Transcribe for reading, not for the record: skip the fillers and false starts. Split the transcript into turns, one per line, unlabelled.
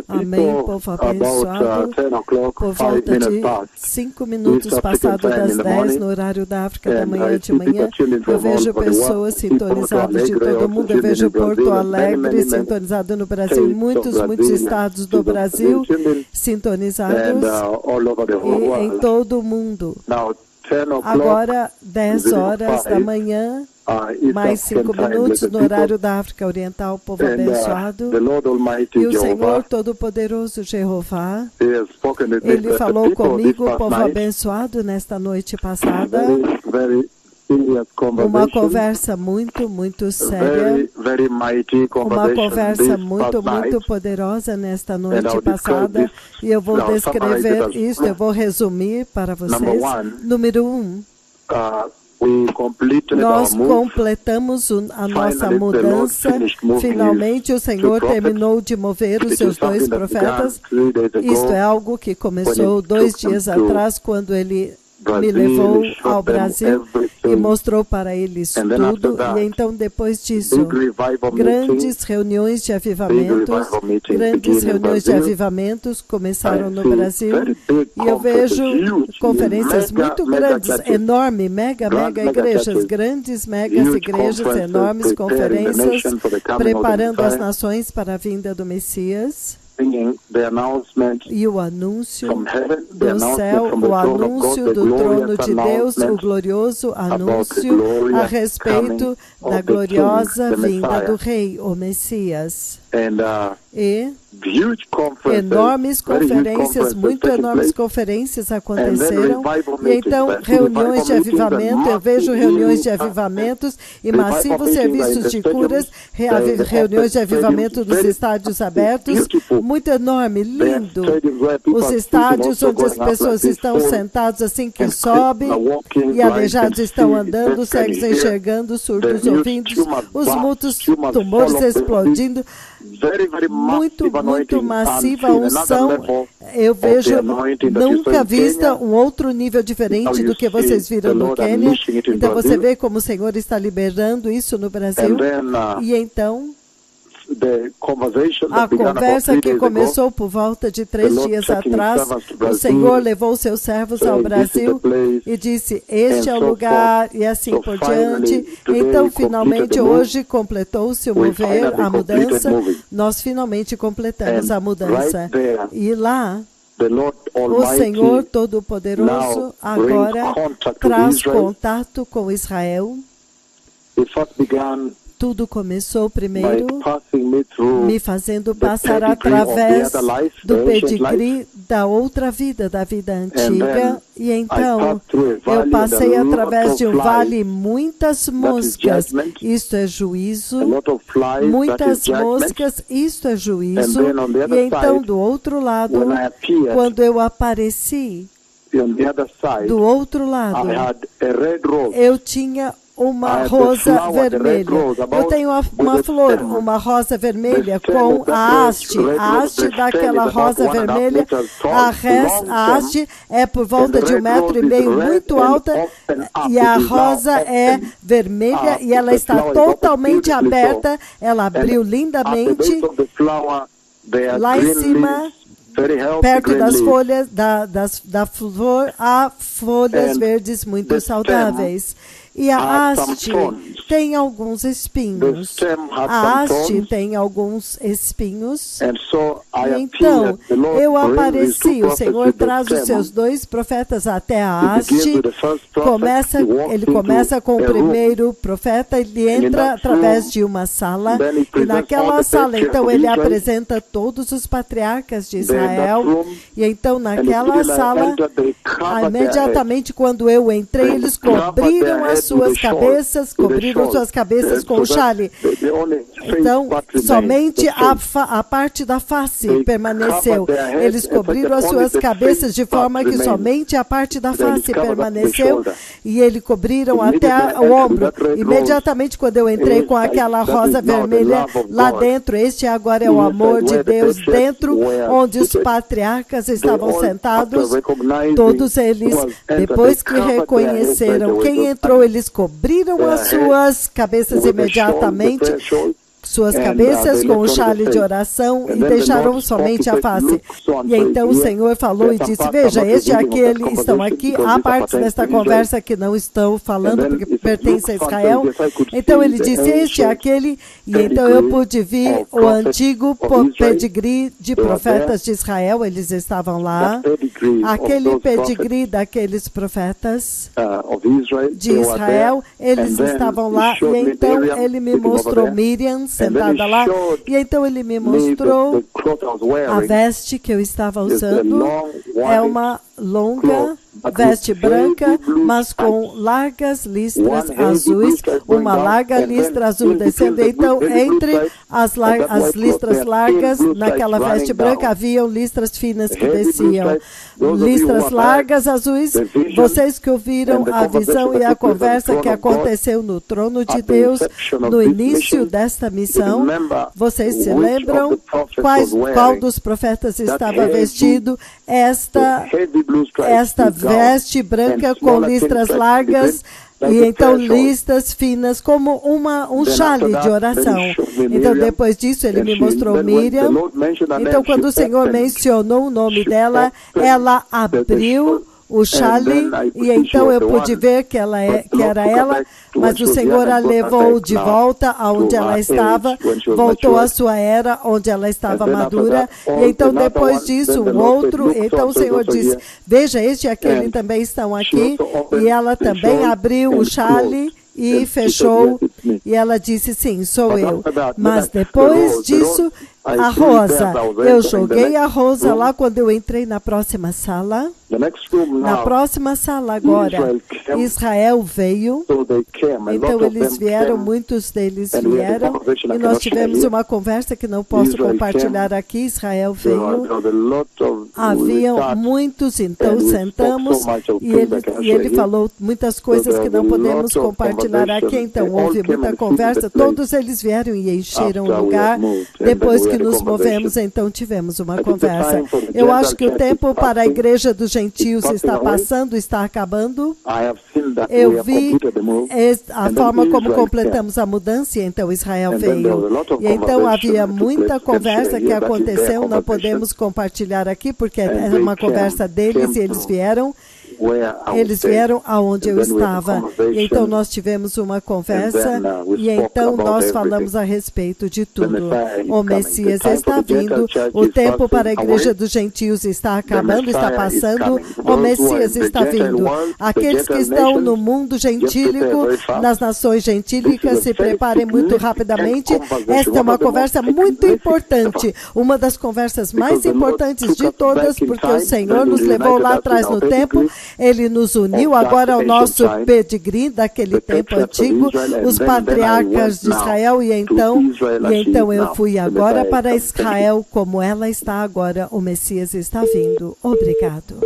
Amém, povo abençoado. Por volta de 5 minutos passado das 10 no horário da África da manhã de manhã, eu vejo pessoas sintonizadas de todo o mundo. Eu vejo Porto Alegre sintonizado no Brasil, muitos estados do Brasil sintonizados e em todo o mundo. Agora, 10 horas da manhã, mais 5 minutos no horário da África Oriental, povo abençoado. E o Senhor Todo-Poderoso, Jeová, Ele falou comigo, povo abençoado, nesta noite passada. Uma conversa muito séria, uma conversa muito poderosa nesta noite passada, e eu vou descrever isso, eu vou resumir para vocês. Número 1, nós completamos a nossa mudança. Finalmente o Senhor terminou de mover os seus 2 profetas. Isto é algo que começou 2 dias atrás, quando Ele me levou ao Brasil e mostrou para eles tudo. E então, depois disso, grandes reuniões de avivamentos começaram no Brasil. E eu vejo conferências muito grandes, enormes, mega igrejas, grandes megas igrejas, enormes conferências, preparando as nações para a vinda do Messias. E o anúncio do céu, o anúncio do trono de Deus, o glorioso anúncio a respeito da gloriosa vinda do Rei, o Messias. E enormes conferências, muito enormes conferências aconteceram. E então, reuniões de avivamento, eu vejo reuniões de avivamentos e massivos serviços de curas, reuniões de avivamento dos estádios abertos, muito enorme, lindo. Os estádios onde as pessoas estão sentadas assim que sobe, e aleijados estão andando, cegos enxergando, surdos ouvindo, os muitos tumores explodindo. Muito massiva a unção. Eu vejo nunca vista um outro nível diferente do que vocês viram no Quênia. Então você vê como o Senhor está liberando isso no Brasil. E então a conversa que começou por volta de 3 dias atrás, o Senhor levou seus servos ao Brasil e disse, este é o lugar, e assim por diante. Então, finalmente, hoje completou-se o mover, a mudança. Nós finalmente completamos a mudança. E lá, o Senhor Todo-Poderoso agora traz contato com Israel. Tudo começou primeiro me fazendo passar através do pedigree da outra vida, da vida antiga. E então eu passei através de um vale, muitas moscas, isto é juízo, muitas moscas, isto é juízo. E então do outro lado, quando eu apareci, do outro lado, eu tinha uma rosa vermelha. Eu tenho uma flor, uma rosa vermelha com a haste daquela rosa vermelha. A haste é por volta de 1,5 metro, muito alta, e a rosa é vermelha e ela está totalmente aberta. Ela abriu lindamente. Lá em cima, perto das folhas da flor, há folhas verdes muito saudáveis. E a haste tem alguns espinhos. A haste tem alguns espinhos. E então, eu apareci. O Senhor traz os seus 2 profetas até a haste. Ele começa com o primeiro profeta. Ele entra através de uma sala. E naquela sala, então, ele apresenta todos os patriarcas de Israel. E então, naquela sala, imediatamente quando eu entrei, eles cobriram suas cabeças com o chale. Então, somente a parte da face permaneceu. Eles cobriram as suas cabeças de forma que somente a parte da face permaneceu, e eles cobriram até o ombro. Imediatamente quando eu entrei com aquela rosa vermelha lá dentro, este agora é o amor de Deus dentro, onde os patriarcas estavam sentados, todos eles, depois que reconheceram quem entrou, eles cobriram as suas cabeças imediatamente. suas cabeças com o chale de oração e deixaram somente a face. E então o Senhor falou e disse, veja, este e aquele estão aqui, há partes desta conversa que não estão falando porque pertence a Israel. Então ele disse, este e aquele, e então eu pude ver o antigo pedigree de profetas de Israel, eles estavam lá, aquele pedigree daqueles profetas de Israel, eles estavam lá, e então ele me mostrou Miriam sentada lá, e então ele me mostrou a veste que eu estava usando, é uma longa veste branca, mas com largas listras azuis, uma larga listra azul descendo. Então, entre as listras largas, naquela veste branca, haviam listras finas que desciam. Listras largas azuis, vocês que ouviram a visão e a conversa que aconteceu no trono de Deus no início desta missão, vocês se lembram qual dos profetas estava vestido esta veste branca com listras largas e então listas finas como um chale de oração. Então depois disso ele me mostrou Miriam. Então quando o Senhor mencionou o nome dela, ela abriu o chale, e então eu pude ver que era ela, mas o Senhor a levou de volta aonde ela estava, voltou à sua era, onde ela estava madura, e então depois disso, então o Senhor disse, veja, este e aquele também estão aqui, e ela também abriu o chale, e fechou, e ela disse, sim, sou eu. Mas depois disso, a rosa, eu joguei a rosa lá quando eu entrei na próxima sala. Na próxima sala agora, Israel veio, então eles vieram, muitos deles vieram, e nós tivemos uma conversa que não posso compartilhar aqui. Israel veio, haviam muitos, então sentamos, e ele falou muitas coisas que não podemos compartilhar aqui, então houve muita conversa, todos eles vieram e encheram o lugar. Depois que nos movemos, então tivemos uma conversa. Eu acho que o tempo para a igreja dos gentios está passando, está acabando. Eu vi a forma como completamos a mudança, e então Israel veio. E então havia muita conversa que aconteceu, não podemos compartilhar aqui, porque é uma conversa deles, e eles vieram aonde eu estava. E então nós tivemos uma conversa, e então nós falamos a respeito de tudo. O Messias está vindo, o tempo para a igreja dos gentios está acabando, está passando, o Messias está vindo. Aqueles que estão no mundo gentílico, nas nações gentílicas, se preparem muito rapidamente. Esta é uma conversa muito importante, uma das conversas mais importantes de todas, porque o Senhor nos levou lá atrás no tempo. Ele nos uniu agora ao nosso pedigree daquele tempo antigo, os patriarcas de Israel, e então eu fui agora para Israel como ela está agora. O Messias está vindo. Obrigado.